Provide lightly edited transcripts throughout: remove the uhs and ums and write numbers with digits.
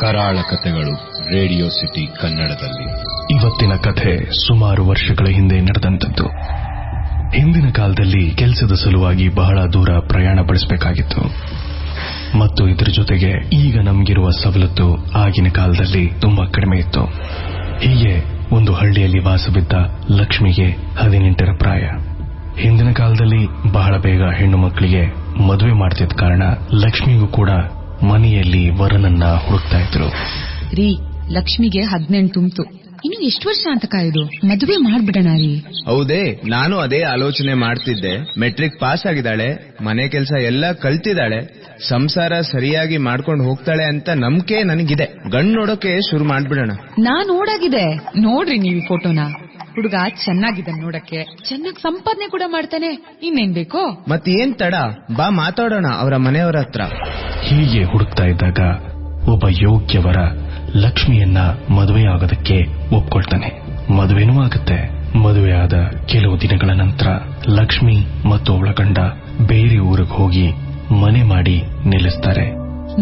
ಕರಾಳ ಕಥೆಗಳು radio city ಕನ್ನಡದಲ್ಲಿ. ಇವತ್ತಿನ ಕಥೆ ಸುಮಾರು ವರ್ಷಗಳ ಹಿಂದೆ ನಡೆದಂತದ್ದು. ಹಿಂದಿನ ಕಾಲದಲ್ಲಿ ಕೆಲಸದ ಸಲುವಾಗಿ ಬಹಳ ದೂರ ಪ್ರಯಾಣ ಬೆಳೆಸಬೇಕಾಗಿತ್ತು ಮತ್ತು ಇದರ ಜೊತೆಗೆ ಈಗ ನಮಗಿರುವ ಸವಲತ್ತು ಆಗಿನ ಕಾಲದಲ್ಲಿ ತುಂಬಾ ಕಡಿಮೆ ಇತ್ತು. ಹೀಗೆ ಒಂದು ಹಳ್ಳಿಯಲ್ಲಿ ವಾಸವಿದ್ದ ಲಕ್ಷ್ಮಿಗೆ 18ರ ಪ್ರಾಯ. ಹಿಂದಿನ ಕಾಲದಲ್ಲಿ ಬಹಳ ಬೇಗ ಹೆಣ್ಣು ಮಕ್ಕಳಿಗೆ ಮದುವೆ ಮಾಡ್ತಿದ್ದ ಕಾರಣ ಲಕ್ಷ್ಮಿಗೂ ಕೂಡ ಮನೆಯಲ್ಲಿ ವರನನ್ನ ಹುಡುಕ್ತಾ ಇದ್ರು. ರೀ, ಲಕ್ಷ್ಮಿಗೆ 18 ತುಂಬಿತು, ಇನ್ನು ಎಷ್ಟು ವರ್ಷ ಅಂತ ಕಾಯೋದು? ಮದುವೆ ಮಾಡ್ಬಿಡೋಣ ರೀ. ಹೌದೇ, ನಾನು ಅದೇ ಆಲೋಚನೆ ಮಾಡ್ತಿದ್ದೆ. ಮೆಟ್ರಿಕ್ ಪಾಸ್ ಆಗಿದ್ದಾಳೆ, ಮನೆ ಕೆಲಸ ಎಲ್ಲ ಕಲ್ತಿದ್ದಾಳೆ, ಸಂಸಾರ ಸರಿಯಾಗಿ ಮಾಡ್ಕೊಂಡು ಹೋಗ್ತಾಳೆ ಅಂತ ನಂಬಿಕೆ ನನಗಿದೆ. ಗಂಡು ನೋಡೋಕೆ ಶುರು ಮಾಡ್ಬಿಡೋಣ. ನಾನ್ ನೋಡಾಗಿದೆ, ನೋಡ್ರಿ ನೀವು ಈ ಫೋಟೋನ. ಹುಡುಗ ಚೆನ್ನಾಗಿದೆ ನೋಡಕ್ಕೆ, ಚೆನ್ನಾಗಿ ಸಂಪಾದನೆ ಕೂಡ ಮಾಡ್ತಾನೆ. ಇನ್ನೇನ್ ಬೇಕು? ಮತ್ತೇನ್ ತಡ, ಬಾ ಮಾತಾಡೋಣ ಅವರ ಮನೆಯವರ ಹತ್ರ. ಹೀಗೆ ಹುಡುಕ್ತಾ ಇದ್ದಾಗ ಒಬ್ಬ ಯೋಗ್ಯವರ ಲಕ್ಷ್ಮಿಯನ್ನ ಮದುವೆಯಾಗೋದಕ್ಕೆ ಒಪ್ಕೊಳ್ತಾನೆ. ಮದುವೆನೂ ಆಗುತ್ತೆ. ಮದುವೆಯಾದ ಕೆಲವು ದಿನಗಳ ನಂತರ ಲಕ್ಷ್ಮಿ ಮತ್ತು ಅವಳ ಗಂಡ ಬೇರೆ ಊರಿಗೆ ಹೋಗಿ ಮನೆ ಮಾಡಿ ನಿಲ್ಲಿಸ್ತಾರೆ.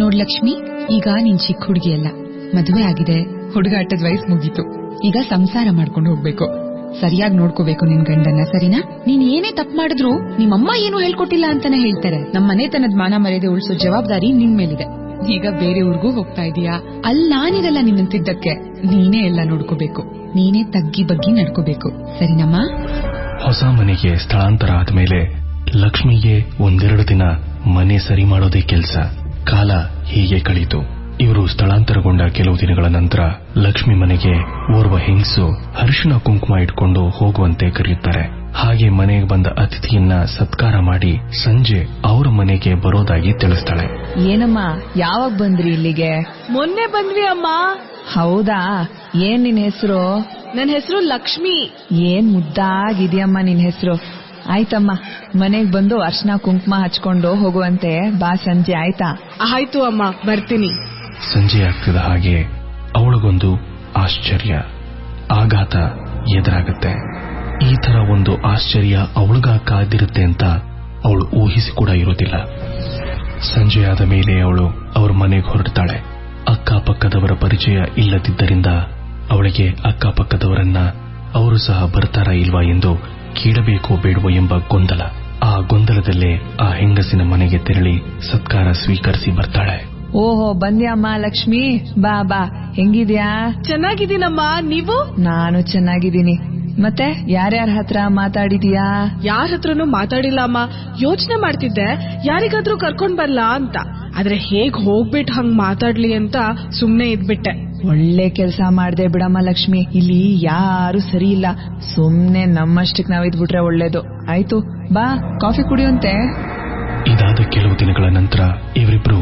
ನೋಡ್ ಲಕ್ಷ್ಮಿ, ಈಗ ನೀನ್ ಚಿಕ್ಕ ಹುಡುಗಿ ಅಲ್ಲ, ಮದುವೆ ಆಗಿದೆ, ಹುಡುಗಾಟದ ವಯಸ್ಸು ಮುಗೀತು. ಈಗ ಸಂಸಾರ ಮಾಡ್ಕೊಂಡು ಹೋಗ್ಬೇಕು, ಸರಿಯಾಗಿ ನೋಡ್ಕೋಬೇಕು ನಿನ್ ಗಂಡನ್ನ, ಸರಿನಾ? ನೀನ್ ಏನೇ ತಪ್ಪು ಮಾಡಿದ್ರು ನಿಮ್ಮಮ್ಮ ಏನು ಹೇಳ್ಕೊಟ್ಟಿಲ್ಲ ಅಂತಾನೆ ಹೇಳ್ತಾರೆ. ನಮ್ಮ ಮನೆತನದ ಮಾನ ಮರ್ಯಾದೆ ಉಳಿಸೋ ಜವಾಬ್ದಾರಿ ನಿನ್ ಮೇಲಿದೆ. ಈಗ ಬೇರೆ ಊರ್ಗೂ ಹೋಗ್ತಾ ಇದೀಯಾ, ಅಲ್ಲಿ ನಾನಿರಲ್ಲ ನಿನ್ನಂತಿದ್ದಕ್ಕೆ. ನೀನೇ ಎಲ್ಲ ನೋಡ್ಕೋಬೇಕು, ನೀನೇ ತಗ್ಗಿ ಬಗ್ಗಿ ನಡ್ಕೋಬೇಕು, ಸರಿನಮ್ಮ? ಹೊಸ ಮನೆಗೆ ಸ್ಥಳಾಂತರ ಆದ್ಮೇಲೆ ಲಕ್ಷ್ಮಿಗೆ ಒಂದೆರಡು ದಿನ ಮನೆ ಸರಿ ಮಾಡೋದೇ ಕೆಲಸ. ಕಾಲ ಹೀಗೆ ಕಳೀತು. ಇವರು ಸ್ಥಳಾಂತರಗೊಂಡ ಕೆಲವು ದಿನಗಳ ನಂತರ ಲಕ್ಷ್ಮಿ ಮನೆಗೆ ಓರ್ವ ಹೆಂಗಸು ಅರಿಶಿಣ ಕುಂಕುಮ ಇಟ್ಕೊಂಡು ಹೋಗುವಂತೆ ಕರೆಯುತ್ತಾರೆ. ಹಾಗೆ ಮನೆಗೆ ಬಂದ ಅತಿಥಿಯನ್ನ ಸತ್ಕಾರ ಮಾಡಿ ಸಂಜೆ ಅವರ ಮನೆಗೆ ಬರೋದಾಗಿ ತಿಳಿಸ್ತಾಳೆ. ಏನಮ್ಮ, ಯಾವಾಗ ಬಂದ್ರಿ ಇಲ್ಲಿಗೆ? ಮೊನ್ನೆ ಬಂದ್ವಿ ಅಮ್ಮ. ಹೌದಾ? ಏನ್ ನಿನ್ ಹೆಸರು? ನನ್ ಹೆಸರು ಲಕ್ಷ್ಮಿ. ಏನ್ ಮುದ್ದಾಗಿದ್ಯಮ್ಮ ನಿನ್ ಹೆಸರು. ಆಯ್ತಮ್ಮ, ಮನೆಗ್ ಬಂದು ಅರ್ಶಿನ ಕುಂಕುಮ ಹಚ್ಕೊಂಡು ಹೋಗುವಂತೆ ಬಾ ಸಂಜೆ, ಆಯ್ತಾ? ಆಯ್ತು ಅಮ್ಮ, ಬರ್ತೀನಿ. ಸಂಜೆ ಆಗ್ತಿದ ಹಾಗೆ ಅವಳಿಗೊಂದು ಆಶ್ಚರ್ಯ, ಆಘಾತ ಎದುರಾಗುತ್ತೆ. ಈ ತರ ಒಂದು ಆಶ್ಚರ್ಯ ಅವಳಿಗ ಕಾದಿರುತ್ತೆ ಅಂತ ಅವಳು ಊಹಿಸಿ ಕೂಡ ಇರೋದಿಲ್ಲ. ಸಂಜೆಯಾದ ಮೇಲೆ ಅವಳು ಅವ್ರ ಮನೆಗೆ ಹೊರಡ್ತಾಳೆ. ಅಕ್ಕಪಕ್ಕದವರ ಪರಿಚಯ ಇಲ್ಲದಿದ್ದರಿಂದ ಅವಳಿಗೆ ಅಕ್ಕಪಕ್ಕದವರನ್ನ ಅವರು ಸಹ ಬರ್ತಾರಾ ಇಲ್ವಾ ಎಂದು ಕೇಳಬೇಕೋ ಬೇಡವೋ ಎಂಬ ಗೊಂದಲ. ಆ ಗೊಂದಲದಲ್ಲೇ ಆ ಹೆಂಗಸಿನ ಮನೆಗೆ ತೆರಳಿ ಸತ್ಕಾರ ಸ್ವೀಕರಿಸಿ ಬರ್ತಾಳೆ. ಓಹೋ, ಬಂದ್ಯಾಮ್ಮ ಲಕ್ಷ್ಮಿ, ಬಾ ಬಾ. ಹೆಂಗಿದ್ಯಾ? ಚೆನ್ನಾಗಿದ್ದೀನಮ್ಮ, ನೀವು? ನಾನು ಚೆನ್ನಾಗಿದ್ದೀನಿ. ಮತ್ತೆ ಯಾರ್ಯಾರ ಹತ್ರ ಮಾತಾಡಿದೀಯಾ? ಯಾರ ಹತ್ರನೂ ಮಾತಾಡಿಲ್ಲ ಅಮ್ಮ. ಯೋಚನೆ ಮಾಡ್ತಿದ್ದೆ ಯಾರಿಗಾದ್ರೂ ಕರ್ಕೊಂಡ್ ಬರ್ಲಾ ಅಂತ. ಆದ್ರೆ ಹೇಗ್ ಹೋಗ್ಬಿಟ್ಟು ಹಂಗ್ ಮಾತಾಡ್ಲಿ ಅಂತ ಸುಮ್ನೆ ಇದ್ಬಿಟ್ಟೆ. ಒಳ್ಳೆ ಕೆಲಸ ಮಾಡ್ದೆ ಬಿಡಮ್ಮ ಲಕ್ಷ್ಮಿ. ಇಲ್ಲಿ ಯಾರು ಸರಿ ಇಲ್ಲ, ಸುಮ್ನೆ ನಮ್ಮಷ್ಟಕ್ ನಾವಿದ್ಬಿಟ್ರೆ ಒಳ್ಳೇದು. ಆಯ್ತು, ಬಾ ಕಾಫಿ ಕುಡಿಯುವಂತೆ. ಇದಾದ ಕೆಲವು ದಿನಗಳ ನಂತರ ಇವರಿಬ್ರು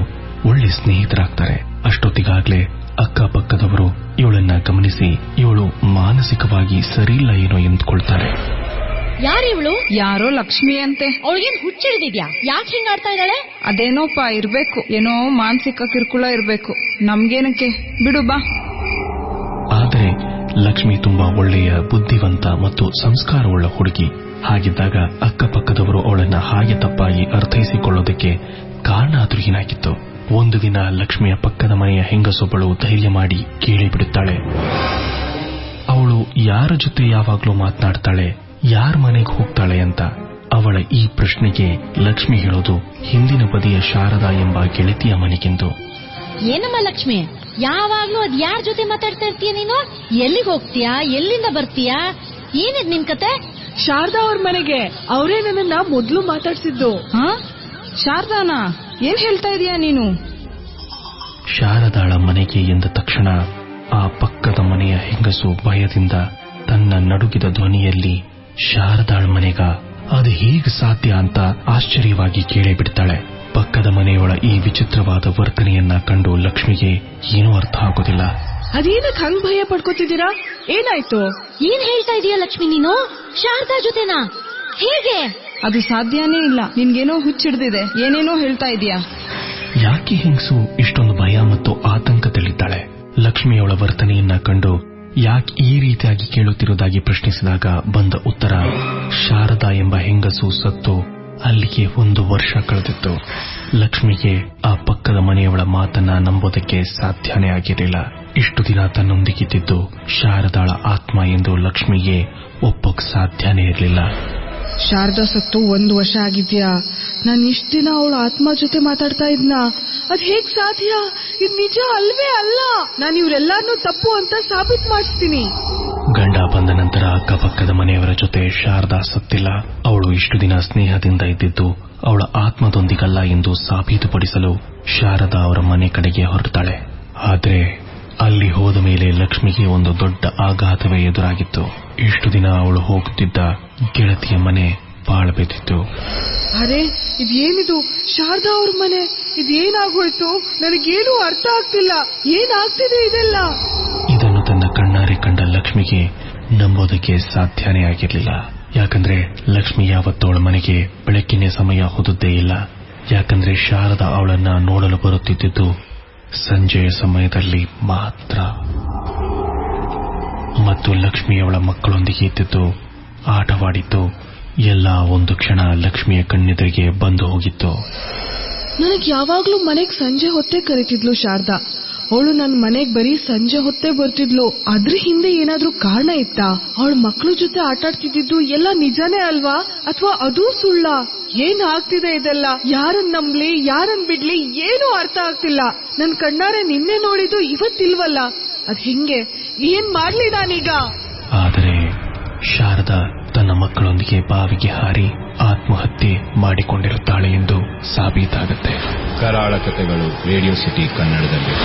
ಒಳ್ಳೆ ಸ್ನೇಹಿತರಾಗ್ತಾರೆ. ಅಷ್ಟೊತ್ತಿಗಾಗ್ಲೇ ಅಕ್ಕಪಕ್ಕದವರು ಇವಳನ್ನ ಗಮನಿಸಿ ಇವಳು ಮಾನಸಿಕವಾಗಿ ಸರಿಯಿಲ್ಲ ಏನೋ ಎಂದುಕೊಳ್ತಾರೆ. ಯಾರಿವಳು? ಯಾರೋ ಲಕ್ಷ್ಮಿ ಅಂತೆ. ಅವಳಿಗೇನ್ ಹುಚ್ಚಿಡಿದ್ಯಾ? ಯಾಕೆ ಹಿಂಗಾಡ್ತಾ ಇದ್ದಾಳೆ? ಅದೇನೋಪ್ಪ ಇರ್ಬೇಕು, ಏನೋ ಮಾನಸಿಕ ಕಿರುಕುಳ ಇರ್ಬೇಕು. ನಮ್ಗೇನಕ್ಕೆ, ಬಿಡು ಬಾ. ಆದರೆ ಲಕ್ಷ್ಮಿ ತುಂಬಾ ಒಳ್ಳೆಯ, ಬುದ್ಧಿವಂತ ಮತ್ತು ಸಂಸ್ಕಾರವುಳ್ಳ ಹುಡುಗಿ. ಹಾಗಿದ್ದಾಗ ಅಕ್ಕಪಕ್ಕದವರು ಅವಳನ್ನ ಹಾಗೆ ತಪ್ಪಾಗಿ ಅರ್ಥೈಸಿಕೊಳ್ಳೋದಕ್ಕೆ ಕಾರಣ ಆದ್ರೂ ಏನಾಗಿತ್ತು? ಒಂದು ದಿನ ಲಕ್ಷ್ಮಿಯ ಪಕ್ಕದ ಮನೆಯ ಹೆಂಗಸೊಬ್ಬಳು ಧೈರ್ಯ ಮಾಡಿ ಕೇಳಿಬಿಡುತ್ತಾಳೆ. ಅವಳು ಯಾರ ಜೊತೆ ಯಾವಾಗ್ಲೂ ಮಾತನಾಡ್ತಾಳೆ, ಯಾರ ಮನೆಗೆ ಹೋಗ್ತಾಳೆ ಅಂತ. ಅವಳ ಈ ಪ್ರಶ್ನೆಗೆ ಲಕ್ಷ್ಮಿ ಹೇಳೋದು ಹಿಂದಿನ ಬದಿಯ ಶಾರದಾ ಎಂಬ ಗೆಳತಿಯ ಮನೆಗೆಂದು. ಏನಮ್ಮ ಲಕ್ಷ್ಮಿ, ಯಾವಾಗ್ಲೂ ಅದ್ ಯಾರ ಜೊತೆ ಮಾತಾಡ್ತಾ ಇರ್ತೀಯ ನೀನು? ಎಲ್ಲಿಗೆ ಹೋಗ್ತೀಯಾ? ಎಲ್ಲಿಂದ ಬರ್ತೀಯಾ? ಏನಿದ್ ನಿನ್ ಕತೆ? ಶಾರದಾ ಅವ್ರ ಮನೆಗೆ. ಅವರೇ ನನ್ನನ್ನ ಮೊದ್ಲು ಮಾತಾಡ್ಸಿದ್ದು. ಶಾರದಾನಾ? ಏನ್ ಹೇಳ್ತಾ ಇದೀಯಾ ನೀನು? ಶಾರದಾಳ ಮನೆಗೆ ಎಂದ ತಕ್ಷಣ ಆ ಪಕ್ಕದ ಮನೆಯ ಹೆಂಗಸು ಭಯದಿಂದ ತನ್ನ ನಡುಗಿದ ಧ್ವನಿಯಲ್ಲಿ ಶಾರದಾಳ ಮನೆಗ, ಅದು ಹೇಗೆ ಸಾಧ್ಯ ಅಂತ ಆಶ್ಚರ್ಯವಾಗಿ ಕೇಳೇ ಬಿಡ್ತಾಳೆ. ಪಕ್ಕದ ಮನೆಯೊಳ ಈ ವಿಚಿತ್ರವಾದ ವರ್ತನೆಯನ್ನ ಕಂಡು ಲಕ್ಷ್ಮಿಗೆ ಏನೂ ಅರ್ಥ ಆಗೋದಿಲ್ಲ. ಅದೇನಕ್ ಹಂಗ್ ಭಯ ಪಡ್ಕೋತಿದ್ದೀರಾ? ಏನಾಯ್ತು? ಏನ್ ಹೇಳ್ತಾ ಇದೀಯ ಲಕ್ಷ್ಮಿ ನೀನು? ಶಾರದಾ ಜೊತೆನಾ? ಹೇಗೆ? ಅದು ಸಾಧ್ಯನೇ ಇಲ್ಲ. ನಿನ್ಗೇನೋ ಹುಚ್ಚಿಡ್ದಿದೆ, ಏನೇನೋ ಹೇಳ್ತಾ ಇದೀಯಾ. ಯಾಕೆ ಹೆಂಗಸು ಇಷ್ಟೊಂದು ಭಯ ಮತ್ತು ಆತಂಕದಲ್ಲಿದ್ದಾಳೆ? ಲಕ್ಷ್ಮಿಯವಳ ವರ್ತನೆಯನ್ನ ಕಂಡು ಯಾಕೆ ಈ ರೀತಿಯಾಗಿ ಕೇಳುತ್ತಿರುವುದಾಗಿ ಪ್ರಶ್ನಿಸಿದಾಗ ಬಂದ ಉತ್ತರ, ಶಾರದಾ ಎಂಬ ಹೆಂಗಸು ಸತ್ತು ಅಲ್ಲಿಗೆ 1 ವರ್ಷ ಕಳೆದಿತ್ತು. ಲಕ್ಷ್ಮಿಗೆ ಆ ಪಕ್ಕದ ಮನೆಯವಳ ಮಾತನ್ನ ನಂಬೋದಕ್ಕೆ ಸಾಧ್ಯನೇ ಆಗಿರಲಿಲ್ಲ. ಇಷ್ಟು ದಿನ ತನ್ನೊಂದಿಗಿದ್ದು ಶಾರದಾಳ ಆತ್ಮ ಎಂದು ಲಕ್ಷ್ಮಿಗೆ ಒಪ್ಪೋಕ್ ಸಾಧ್ಯನೇ ಇರಲಿಲ್ಲ. ಶಾರದಾ ಸತ್ತು 1 ವರ್ಷ ಆಗಿದ್ಯಾ? ನಾನು ಇಷ್ಟ ದಿನ ಅವಳ ಆತ್ಮ ಜೊತೆ ಮಾತಾಡ್ತಾ ಇದ್ನ? ಅದ್ ಹೇಗ್ ಸಾಧ್ಯ? ಇದ್ ನಿಜ ಅಲ್ವೇ ಅಲ್ಲ. ನಾನು ಇವ್ರೆಲ್ಲಾನು ತಪ್ಪು ಅಂತ ಸಾಬೀತ್ ಮಾಡಿಸ್ತೀನಿ. ಗಂಡ ಬಂದ ನಂತರ ಅಕ್ಕಪಕ್ಕದ ಮನೆಯವರ ಜೊತೆ ಶಾರದಾ ಸತ್ತಿಲ್ಲ. ಅವಳು ಇಷ್ಟು ದಿನ ಸ್ನೇಹದಿಂದ ಇದ್ದಿದ್ದು ಅವಳ ಆತ್ಮದೊಂದಿಗಲ್ಲ ಎಂದು ಸಾಬೀತುಪಡಿಸಲು ಶಾರದಾ ಅವರ ಮನೆ ಕಡೆಗೆ ಹೊರಡ್ತಾಳೆ. ಆದ್ರೆ ಅಲ್ಲಿ ಹೋದ ಮೇಲೆ ಲಕ್ಷ್ಮಿಗೆ ಒಂದು ದೊಡ್ಡ ಆಘಾತವೇ ಎದುರಾಗಿತ್ತು. ಇಷ್ಟು ದಿನ ಅವಳು ಹೋಗುತ್ತಿದ್ದ ಗೆಳತಿಯ ಮನೆ ಪಾಳ್ಬಿದ್ದಿತ್ತು. ಅರೆ, ಇದೇನಿದು? ಶಾರದಾ ಅವ್ರ ಮನೆ ಇದೇನಾಗೋಯ್ತು? ನನಗೇನು ಅರ್ಥ ಆಗ್ತಿಲ್ಲ. ಏನಾಗ್ತಿದೆ ಇದೆಲ್ಲ? ಇದನ್ನು ತನ್ನ ಕಣ್ಣಾರೆ ಕಂಡ ಲಕ್ಷ್ಮಿಗೆ ನಂಬೋದಕ್ಕೆ ಸಾಧ್ಯನೇ ಆಗಿರಲಿಲ್ಲ. ಯಾಕಂದ್ರೆ ಲಕ್ಷ್ಮಿ ಯಾವತ್ತೂ ಅವಳ ಮನೆಗೆ ಬೆಳಕಿನ ಸಮಯ ಹೋದದ್ದೇ ಇಲ್ಲ. ಯಾಕಂದ್ರೆ ಶಾರದಾ ಅವಳನ್ನ ನೋಡಲು ಬರುತ್ತಿದ್ದು ಸಂಜೆಯ ಸಮಯದಲ್ಲಿ ಮಾತ್ರ. ಮತ್ತು ಲಕ್ಷ್ಮಿ ಅವಳ ಮಕ್ಕಳೊಂದಿಗೆ ಇದ್ದಿದ್ದು, ಆಟವಾಡಿದ್ದು ಎಲ್ಲ ಒಂದು ಕ್ಷಣ ಲಕ್ಷ್ಮಿಯ ಕಣ್ಣೆದುರಿಗೆ ಬಂದು ಹೋಗಿತ್ತು. ನನಗ್ ಯಾವಾಗ್ಲೂ ಮನೆಗ್ ಸಂಜೆ ಹೊತ್ತೇ ಕರೀತಿದ್ಲು ಶಾರದಾ. ಅವಳು ನನ್ ಮನೆಗ್ ಬರೀ ಸಂಜೆ ಹೊತ್ತೇ ಬರ್ತಿದ್ಲು. ಅದ್ರ ಹಿಂದೆ ಏನಾದ್ರೂ ಕಾರಣ ಇತ್ತಾ? ಅವಳ ಮಕ್ಳ ಜೊತೆ ಆಟಾಡ್ತಿದ್ದು ಎಲ್ಲ ನಿಜಾನೇ ಅಲ್ವಾ, ಅಥವಾ ಅದೂ ಸುಳ್ಳ? ಏನ್ ಆಗ್ತಿದೆ ಇದೆಲ್ಲ? ಯಾರನ್ ನಂಬ್ಲಿ, ಯಾರನ್ ಬಿಡ್ಲಿ, ಏನೂ ಅರ್ಥ ಆಗ್ತಿಲ್ಲ. ನನ್ ಕಣ್ಣಾರೆ ನಿನ್ನೆ ನೋಡಿದ್ದು ಇವತ್ತಿಲ್ವಲ್ಲ. ಅದ್ ಹೆಂಗೆ? ಏನ್ ಮಾಡ್ಲಿ ನಾನೀಗ? ಆದರೆ ಶಾರದಾ ತನ್ನ ಮಕ್ಕಳೊಂದಿಗೆ ಬಾವಿಗೆ ಹಾರಿ ಆತ್ಮಹತ್ಯೆ ಮಾಡಿಕೊಂಡಿರುತ್ತಾಳೆ ಎಂದು ಸಾಬೀತಾಗುತ್ತೆ. ಕರಾಳ ಕಥೆಗಳು ರೇಡಿಯೋ ಸಿಟಿ ಕನ್ನಡದಲ್ಲಿ.